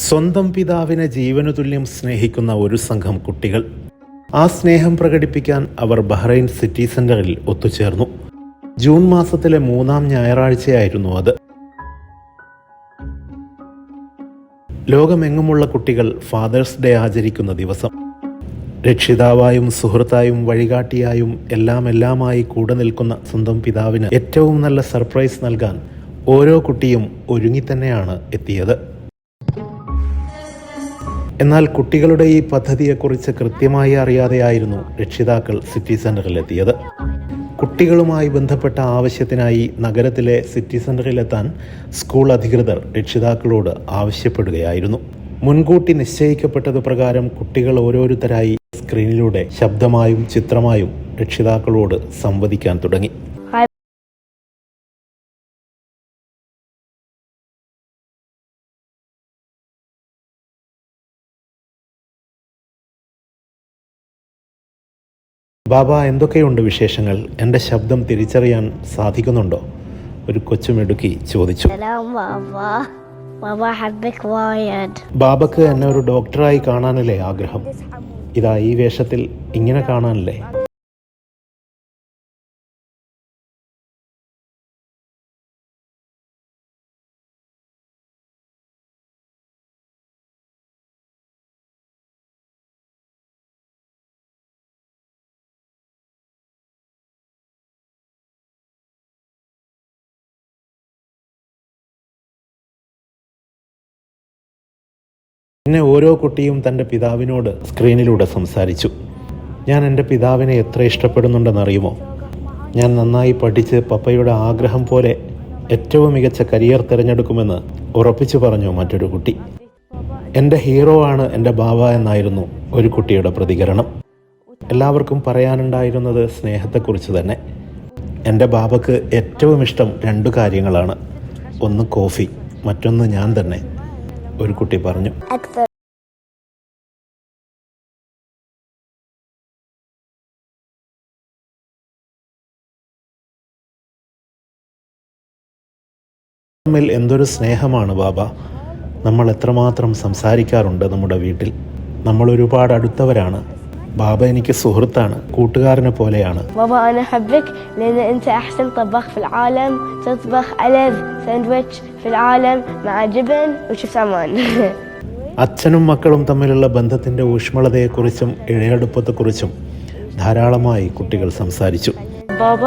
സ്വന്തം പിതാവിനെ ജീവനു തുല്യം സ്നേഹിക്കുന്ന ഒരു സംഘം കുട്ടികൾ. ആ സ്നേഹം പ്രകടിപ്പിക്കാൻ അവർ ബഹ്റൈൻ സിറ്റി സെന്ററിൽ ഒത്തുചേർന്നു. ജൂൺ മാസത്തിലെ 3-ാം ഞായറാഴ്ചയായിരുന്നു അത്. ലോകമെങ്ങുമുള്ള കുട്ടികൾ ഫാദേഴ്സ് ഡേ ആചരിക്കുന്ന ദിവസം. രക്ഷിതാവായും സുഹൃത്തായും വഴികാട്ടിയായും എല്ലാമായി കൂടെ നിൽക്കുന്ന സ്വന്തം പിതാവിന് ഏറ്റവും നല്ല സർപ്രൈസ് നൽകാൻ ഓരോ കുട്ടിയും ഒരുങ്ങിത്തന്നെയാണ് എത്തിയത്. എന്നാൽ കുട്ടികളുടെ ഈ പദ്ധതിയെക്കുറിച്ച് കൃത്യമായി അറിയാതെയായിരുന്നു രക്ഷിതാക്കൾ സിറ്റി സെന്ററിലെത്തിയത്. കുട്ടികളുമായി ബന്ധപ്പെട്ട ആവശ്യത്തിനായി നഗരത്തിലെ സിറ്റി സെന്ററിലെത്താൻ സ്കൂൾ അധികൃതർ രക്ഷിതാക്കളോട് ആവശ്യപ്പെടുകയായിരുന്നു. മുൻകൂട്ടി നിശ്ചയിക്കപ്പെട്ടത് പ്രകാരം കുട്ടികൾ ഓരോരുത്തരായി സ്ക്രീനിലൂടെ ശബ്ദമായും ചിത്രമായും രക്ഷിതാക്കളോട് സംവദിക്കാൻ തുടങ്ങി. ബാബ, എന്തൊക്കെയുണ്ട് വിശേഷങ്ങൾ? എൻ്റെ ശബ്ദം തിരിച്ചറിയാൻ സാധിക്കുന്നുണ്ടോ? ഒരു കൊച്ചുമിടുക്കി ചോദിച്ചു. ബാബക്ക് എന്നെ ഒരു ഡോക്ടറായി കാണാനല്ലേ ആഗ്രഹം? ഇതാ ഈ വേഷത്തിൽ ഇങ്ങനെ കാണാനല്ലേ? പിന്നെ ഓരോ കുട്ടിയും തൻ്റെ പിതാവിനോട് സ്ക്രീനിലൂടെ സംസാരിച്ചു. ഞാൻ എൻ്റെ പിതാവിനെ എത്ര ഇഷ്ടപ്പെടുന്നുണ്ടെന്നറിയുമോ? ഞാൻ നന്നായി പഠിച്ച് പപ്പയുടെ ആഗ്രഹം പോലെ ഏറ്റവും മികച്ച കരിയർ തിരഞ്ഞെടുക്കുമെന്ന് ഉറപ്പിച്ചു പറഞ്ഞു മറ്റൊരു കുട്ടി. എൻ്റെ ഹീറോ ആണ് എൻ്റെ ബാബ എന്നായിരുന്നു ഒരു കുട്ടിയുടെ പ്രതികരണം. എല്ലാവർക്കും പറയാനുണ്ടായിരുന്നത് സ്നേഹത്തെക്കുറിച്ച് തന്നെ. എൻ്റെ ബാബക്ക് ഏറ്റവും ഇഷ്ടം 2 കാര്യങ്ങളാണ്. ഒന്ന് കോഫി, മറ്റൊന്ന് ഞാൻ തന്നെ, ഒരു കുട്ടി പറഞ്ഞു. തമ്മിൽ എന്തൊരു സ്നേഹമാണ് ബാബ. നമ്മൾ എത്രമാത്രം സംസാരിക്കാറുണ്ട് നമ്മുടെ വീട്ടിൽ. നമ്മൾ ഒരുപാട് അടുത്തവരാണ്. ബാബ എനിക്ക് സുഹൃത്താണ്, കൂട്ടുകാരനെ പോലെയാണ്. അച്ഛനും മക്കളും തമ്മിലുള്ള ബന്ധത്തിന്റെ ഊഷ്മളതയെക്കുറിച്ചും ഇഴയടുപ്പത്തെക്കുറിച്ചും ധാരാളമായി കുട്ടികൾ സംസാരിച്ചു. بابا